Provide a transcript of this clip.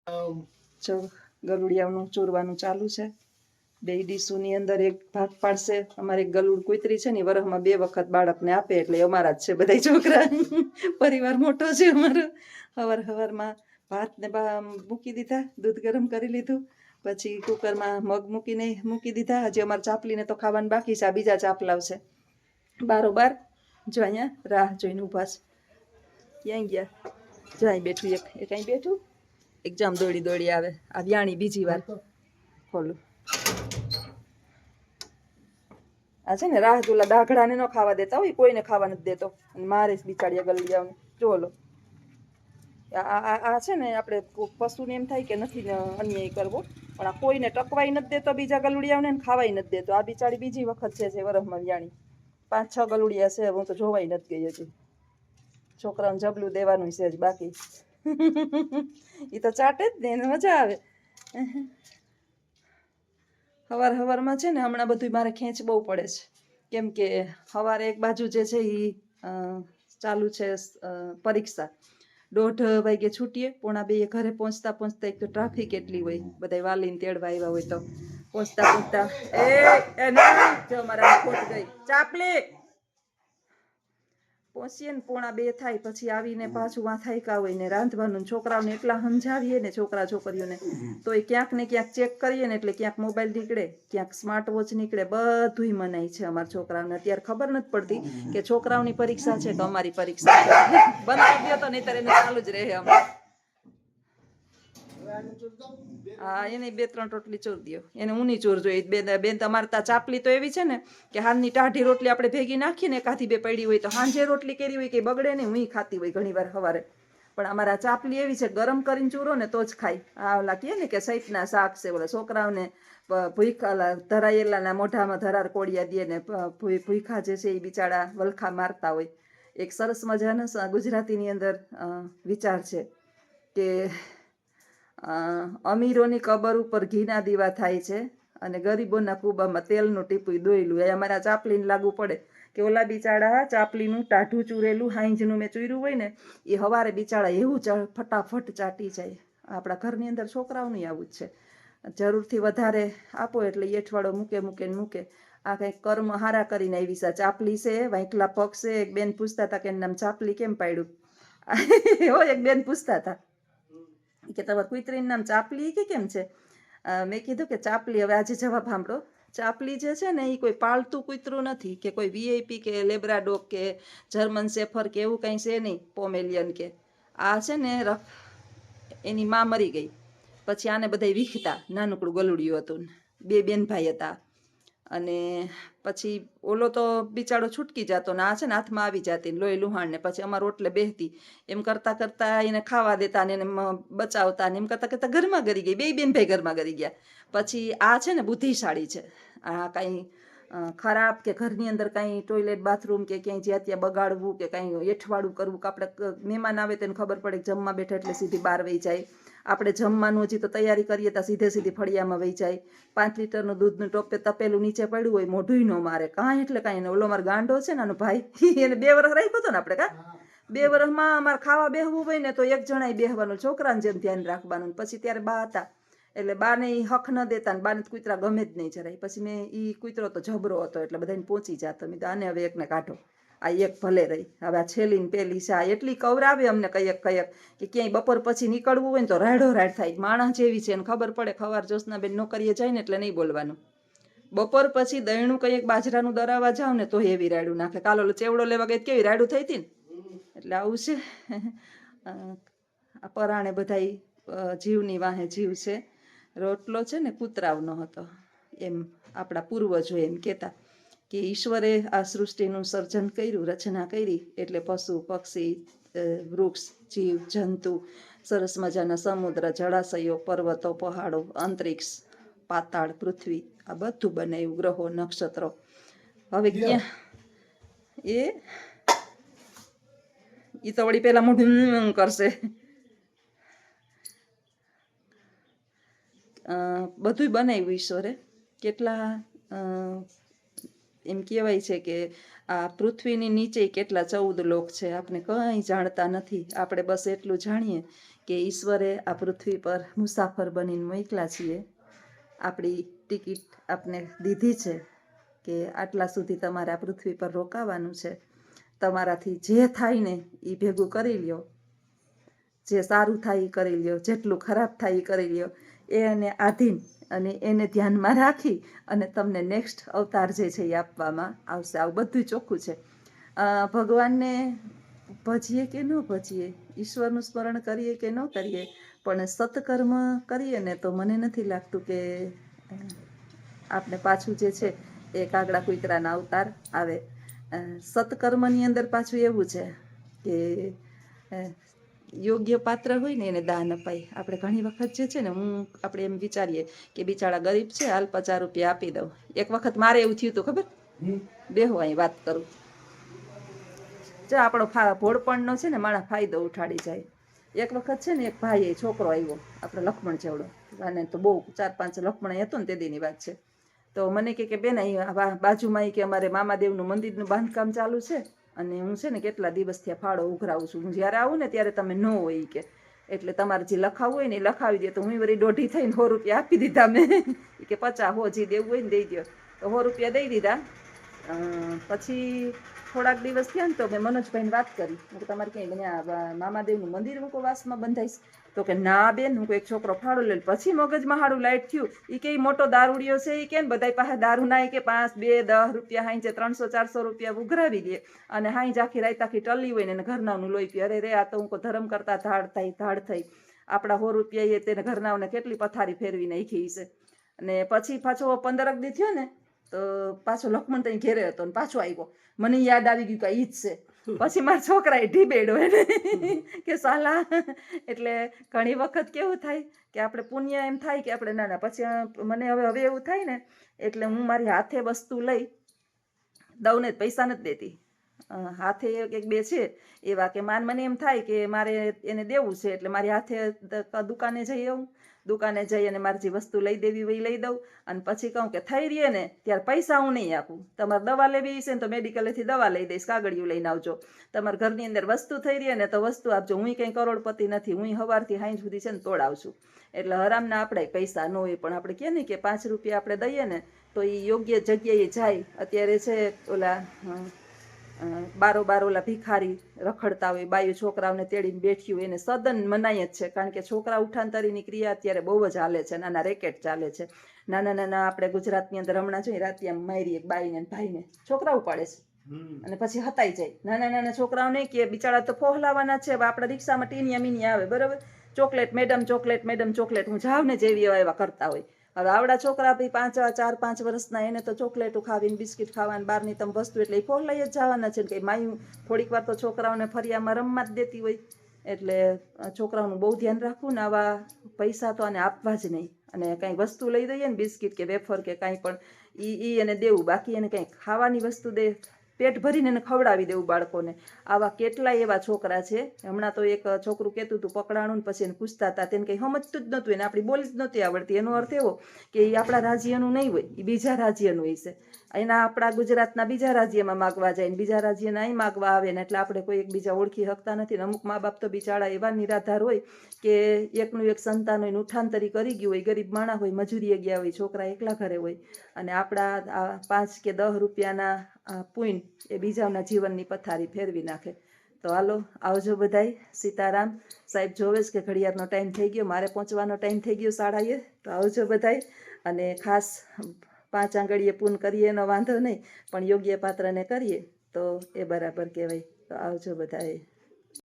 જો ગલુડિયાનું ચોરવાનું ચાલુ છે. બે ડીશોની અંદર એક ભાગ પાડશે. અમારે એક ગલુડ કૂતરી છે ને વરસમાં 2 વખત બાળકને આપે, એટલે અમારા જ છે બધા છોકરા. પરિવાર મોટો છે અમારો. હવારમાં ભાત ને મૂકી દીધા, દૂધ ગરમ કરી લીધું, પછી કુકરમાં મગ મૂકી દીધા. હજી અમારે ચાપલીને તો ખાવાનું બાકી છે. આ બીજા ચાપલાવ છે બારોબાર. જો અહીંયા રાહ જોઈને ઊભા છે. ક્યાંય ગયા? જો અહીં બેઠું, એક અહીં બેઠું, એક જામ દોડી આવે. આ વ્યાણી બીજી વાર ખોલું. આ છે ને રાહ જોલા દાઘડાને ન ખાવા દેતા હોય, કોઈને ખાવા નથી દેતો. અને મારે બિચારી ગલુડિયાઓને જો લો. આ છે ને આપણે પશુને એમ થાય કે નથી અન્યાય કરવો, પણ આ કોઈને ટકવાય નથી દેતો, બીજા ગલુડિયાઓને ખાવાય નથી દેતો. આ બિચારી બીજી વખત છે વરસમાં વ્યાણી. 5-6 ગલુડિયા છે, હું તો જોવાય નથી ગઈ હજી. છોકરાઓને જબલું દેવાનું છે જ બાકી. એ તો ચાટે જ ને, એને મજા આવે. હવારમાં છે ને હમણાં બધું મારે ખેંચ બહુ પડે છે, કેમ કે સવારે એક બાજુ જે છે એ ચાલુ છે પરીક્ષા. 1:30 વાગે છૂટીએ, 1:45 ઘરે પહોંચતા એક તો ટ્રાફિક એટલી હોય, બધા વાલીને તેડવા આવ્યા હોય તો પહોંચતા જો મારા ખોટ ગઈ ચાપલી. પહોંચીએ ને 1:45 થાય, પછી આવીને પાછું વાં થાયકા હોય ને રાંધવાનું. છોકરાઓને એટલા સમજાવીએ ને, છોકરા છોકરીઓને, તો એ ક્યાંક ને ક્યાંક ચેક કરીએ ને એટલે ક્યાંક મોબાઈલ નીકળે, ક્યાંક સ્માર્ટ વોચ નીકળે. બધુંય મનાય છે અમારા છોકરાઓને. અત્યારે ખબર નથી પડતી કે છોકરાઓની પરીક્ષા છે કે અમારી પરીક્ષા છે. બંધ કરી દો તો નહીતર એનું ચાલુ જ રહે. અમે હા, એને 2-3 રોટલી ચોર દો. એને ઊની ચોર જોઈએ. બેન તમારે ત્યાં ચાપલી તો એવી છે ને કે હાલની ટાઢી રોટલી આપણે ભેગી નાખીએ ને, એકાથી 2 પડી હોય તો સાંજે રોટલી કેરી હોય કે બગડે ને, હું ખાતી હોય ઘણી વાર સવારે. પણ અમારા ચાપલી એવી છે, ગરમ કરીને ચૂરો ને તો જ ખાય. આ ઓલા કહે ને કે સૈટના શાક છે, ઓલા છોકરાઓને ભૂખા ધરાયેલાના મોઢામાં ધરાર કોડિયા દે ને, ભૂખા જે છે એ બિચારા વલખા મારતા હોય. એક સરસ મજાનો ગુજરાતીની અંદર વિચાર છે કે અમીરોની કબર ઉપર ઘીના દીવા થાય છે અને ગરીબોના કુબામાં તેલનું ટીપું દોયલું. એ અમારા ચાપલીને લાગુ પડે કે ઓલા બિચારા ચાપલીનું ટાઢું ચૂરેલું હાંજનું મેં ચૂર્યું હોય ને, એ હવારે બિચારા એવું ફટાફટ ચાટી જાય. આપણા ઘરની અંદર છોકરાઓનું આવું જ છે. જરૂરથી વધારે આપો એટલે એઠવાડો મૂકે. આ કંઈક કર્મ હારા કરીને આવી છે. ચાપલી છે, વાંકલા પગ છે. એક બેન પૂછતા હતા કે એનું નામ ચાપલી કેમ પાડ્યું. એક બેન પૂછતા હતા કે તમારા કુતરીનું નામ ચાપલી કે કેમ છે. મેં કીધું કે ચાપલી. હવે આજે જવાબ સાંભળો. ચાપલી જે છે ને એ કોઈ પાળતું કૂતરું નથી, કે કોઈ VIP કે લેબ્રાડોગ કે જર્મન શેફર કે એવું કંઈ છે નહીં, પોમેલિયન કે. આ છે ને એની માં મરી ગઈ, પછી આને બધા વીખતા. નાનકડું ગલુડિયું હતું, 2 બેન ભાઈ હતા. અને પછી ઓલો તો બિચારો છૂટકી જતો ને આ છે ને હાથમાં આવી જતી, લોહી લુહાણ ને. પછી અમારો ઓટલે બેસતી. એમ કરતા એને ખાવા દેતા ને એને બચાવતા ને એમ કરતા ઘરમાં ગરી ગઈ. 2 બેન ભાઈ ઘરમાં ગરી ગયા. પછી આ છે ને બુદ્ધિશાળી છે. આ કાંઈ ખરાબ કે ઘરની અંદર કાંઈ ટોયલેટ બાથરૂમ કે ક્યાંય જ્યાં ત્યાં બગાડવું કે કાંઈ એઠવાડું કરવું, કે આપણે મહેમાન આવે તેને ખબર પડે કે જમવા બેઠા એટલે સીધી બહાર વહી જાય. આપણે જમવાનું હજી તો તૈયારી કરીએ તો સીધી ફળિયામાં વહી જાય. 5 લીટરનું દૂધનું તપેલું નીચે પડ્યું હોય, મોઢું ન મારે કાંઈ, એટલે કાંઈ ને. ઓલો મારો ગાંડો છે ને આનો ભાઈ, એને 2 વર્ષ રાખ્યો હતો ને આપણે. 2 વર્ષમાં અમારે ખાવા બેહવું હોય ને તો એક જણાય બેહવાનું, છોકરાને જેમ ધ્યાન રાખવાનું. પછી ત્યારે બા હતા એટલે બાને એ હક ન દેતા ને બાને કૂતરા ગમે જ નહીં જરાય. પછી મેં કૂતરો તો જબરો હતો એટલે બધાને પહોંચી જતો. મેં તો આને હવે એકને કાઢો, આ એક ભલે રહી. હવે આ છેલ્લી ને પેલી છે, આ એટલી કવરાવે અમને કયક કે ક્યાંય બપોર પછી નીકળવું હોય ને તો રાડો થાય. માણસ જેવી છે એને ખબર પડે. ખવાર જ્યોત્સનાબેન નોકરીએ જાય ને એટલે નહીં બોલવાનું. બપોર પછી દહીણું કંઈક બાજરાનું દરાવા જાવ ને તો એવી રાડું નાખે. કાલો ચેવડો લેવા ગઈ કેવી રાડું થઈ હતી ને. એટલે આવું છે. આ પરાણે બધા જીવની વાહે જીવ છે. રોટલો છે ને કૂતરાવનો હતો, એમ આપણા પૂર્વજો એમ કહેતા કે ઈશ્વરે આ સૃષ્ટિનું સર્જન કર્યું, રચના કરી, એટલે પશુ પક્ષી વૃક્ષ જીવ જંતુ, સરસ મજાના સમુદ્ર જળાશયો પર્વતો પહાડો અંતરિક્ષ પાતાળ પૃથ્વી આ બધું બનાવ્યું, ગ્રહો નક્ષત્રો. હવે ક્યાં એ તો વળી પેલા મોઢું કરશે. બધું બનાવ્યું ઈશ્વરે. કેટલા એમ કહેવાય છે કે આ પૃથ્વીની નીચે કેટલા 14 લોક છે, આપણે કંઈ જાણતા નથી. આપણે બસ એટલું જાણીએ કે ઈશ્વરે આ પૃથ્વી પર મુસાફર બનીને મોકલા છીએ. આપણી ટિકિટ આપને દીધી છે કે આટલા સુધી તમારે આ પૃથ્વી પર રોકાવાનું છે. તમારાથી જે થાય ને એ ભેગું કરી લ્યો, જે સારું થાય એ કરી લ્યો, જેટલું ખરાબ થાય એ કરી લ્યો. એને આધીન અને એને ધ્યાનમાં રાખી અને તમને નેક્સ્ટ અવતાર જે છે એ આપવામાં આવશે. આવું બધું ચોખ્ખું છે. ભગવાનને ભજીએ કે ન ભજીએ, ઈશ્વરનું સ્મરણ કરીએ કે ન કરીએ, પણ સત્કર્મ કરીએ ને તો મને નથી લાગતું કે આપણે પાછું જે છે એ કાગડા કુતરાના અવતાર આવે. સત્કર્મની અંદર પાછું એવું છે કે યોગ્ય પાત્ર હોય ને એને દાન અપાય. આપણે ઘણી વખત જે છે ને આપણે એમ વિચારીએ કે બિચારા ગરીબ છે, હાલ 50 રૂપિયા આપી દઉં. એક વખત મારે એવું થયું હતું, ખબર? બેહો અહીં વાત કરું. જો આપણો ભોળપણનો છે ને માણસ ફાયદો ઉઠાડી જાય. એક વખત છે ને એક ભાઈ છોકરો આવ્યો, આપણે લક્ષ્મણ જેવડો, અને તો બહુ 4-5 લક્ષ્મણ હતો ને તે દીની વાત છે. તો મને કે બેન અહીં બાજુમાં કે અમારે મામાદેવનું મંદિરનું બાંધકામ ચાલુ છે અને હું છે ને કેટલા દિવસથી ફાળો ઉઘરાવું છું. હું જ્યારે આવું ને ત્યારે તમે ન હોય કે, એટલે તમારે જે લખાવવું હોય ને એ લખાવી દે. તો હું વળી દોઢી થઈને 100 રૂપિયા આપી દીધા મેં. કે 50 જે દેવું હોય ને દઈ દો. તો 100 રૂપિયા દઈ દીધા. પછી થોડાક દિવસ થયા ને તો મેં મનોજભાઈને વાત કરી, તમારે ક્યાંય મામાદેવનું મંદિર ઉપવાસમાં બંધાઈશ? તો કે ના બેન, હું એક છોકરો ફાળો લે. પછી મગજમાં હાડું લાઈટ થયું. એ કે મોટો દારૂડિયો છે, એ કે બધા પાસે દારૂ ના કે 5, 2, 10 રૂપિયા હાઈ 300-400 રૂપિયા ઉઘરાવી દે અને હાઈ આખી રાત આખી ટલી હોય ને ઘરનાનું લોહી પી. અરે રે, આ તો હું ધર્મ કરતા ધાડ થઈ. આપણા 100 રૂપિયા તેને ઘરનાઓને કેટલી પથારી ફેરવી નાખી છે. અને પછી પાછો 15 દી થયો ને તો પાછો લક્ષ્મણ ત્યાં ઘેરે હતો ને પાછો આવ્યો. મને યાદ આવી ગયું કે ઈ જ છે. પછી મારા છોકરાએ ઢીબેડો એને કે સાલા. એટલે ઘણી વખત કેવું થાય કે આપણે પુણ્ય એમ થાય કે આપણે ના. પછી મને હવે એવું થાય ને એટલે હું મારી હાથે વસ્તુ લઈ દઉં ને, પૈસા નથી દેતી. હાથે એક બે છે એવા કે મને એમ થાય કે મારે એને દેવું છે, એટલે મારી હાથે દુકાને જઈ આવું. દુકાને જઈ અને મારી જે વસ્તુ લઈ દેવી હોય લઈ દઉં. અને પછી કહું કે થઈ રહીએ ને ત્યારે પૈસા હું નહીં આપું. તમારે દવા લેવી છે ને તો મેડિકલેથી દવા લઈ દઈશ, કાગળિયું લઈને આવજો. તમારા ઘરની અંદર વસ્તુ થઈ રહી ને તો વસ્તુ આપજો. હું કંઈ કરોડપતિ નથી, હું સવારથી સાંજ સુધી છે ને તોડાવશું. એટલે હરામના આપણે પૈસા ન હોય, પણ આપણે કહે ને કે 5 રૂપિયા આપણે દઈએ ને તો એ યોગ્ય જગ્યાએ જાય. અત્યારે છે ઓલા બારોબાર ઓલા ભિખારી રખડતા હોય, બાયું છોકરાઓને તેડીને બેઠી હોય, એને સદન મનાય જ છે. કારણ કે છોકરા ઉઠાંતરીની ક્રિયા અત્યારે બહુ જ હાલે છે. નાના રેકેટ ચાલે છે. નાના આપણે ગુજરાતની અંદર હમણાં જોઈએ રાતે આમ મારી એક બાઈને ભાઈને છોકરા ઉપાડે છે અને પછી હતાઈ જાય. નાના છોકરાઓને કે બિચારા તો ફોહલાવાના છે. આપણે રિક્ષામાં ટીનિયા મીનિયા આવે, બરોબર, chocolate madam, chocolate madam, chocolate. હું જાવ ને જેવી એવા કરતા હોય. હવે આવડા છોકરા ભાઈ 4-5 વર્ષના, એને તો ચોકલેટો ખાવીને બિસ્કિટ ખાવાની બહારની તમે વસ્તુ, એટલે એ ફોહલાઈ જ જવાના છે. કે માયું થોડીક વાર તો છોકરાઓને ફરિયામાં રમવા જ દેતી હોય. એટલે છોકરાઓનું બહુ ધ્યાન રાખવું ને આવા પૈસા તો આને આપવા જ નહીં. અને કાંઈ વસ્તુ લઈ દઈએ ને, બિસ્કિટ કે વેફર કે કાંઈ પણ, એ એને દેવું. બાકી એને કંઈ ખાવાની વસ્તુ દે, પેટ ભરીને એને ખવડાવી દેવું બાળકોને. આવા કેટલાય એવા છોકરા છે. હમણાં તો એક છોકરું કહેતું હતું પકડાણું ને પછી એને પૂછતા હતા, તેને કંઈ સમજતું જ નહોતું, એને આપણી બોલી જ નહોતી આવડતી. એનો અર્થ એવો કે એ આપણા રાજ્યનું નહીં હોય, એ બીજા રાજ્યનું હોય છે. એના આપણા ગુજરાતના બીજા રાજ્યમાં માગવા જાય ને બીજા રાજ્યના અહીં માગવા આવે ને, એટલે આપણે કોઈ એકબીજા ઓળખી શકતા નથી. અમુક મા બાપ તો બિચારા એવા નિરાધાર હોય કે એકનું એક સંતાન હોય, ઉઠાંતરી કરી ગયું હોય, ગરીબ માણસ હોય, મજૂરીએ ગયા હોય, છોકરા એકલા ઘરે હોય, અને આપણા 5 કે 10 રૂપિયાના પુણ્ય એ બીજાના જીવનની પથારી ફેરવી નાખે. તો હાલો, આવજો બધાય. સીતારામ. સાહેબ જોવે છે કે ઘડિયાળનો ટાઈમ થઈ ગયો, મારે પહોંચવાનો ટાઈમ થઈ ગયો શાળાએ. તો આવજો બધાય. અને ખાસ 5 આંગળીએ પૂન કરીએ એનો વાંધો નહીં, પણ યોગ્ય પાત્રને કરીએ તો એ બરાબર કહેવાય. તો આવજો બધાય.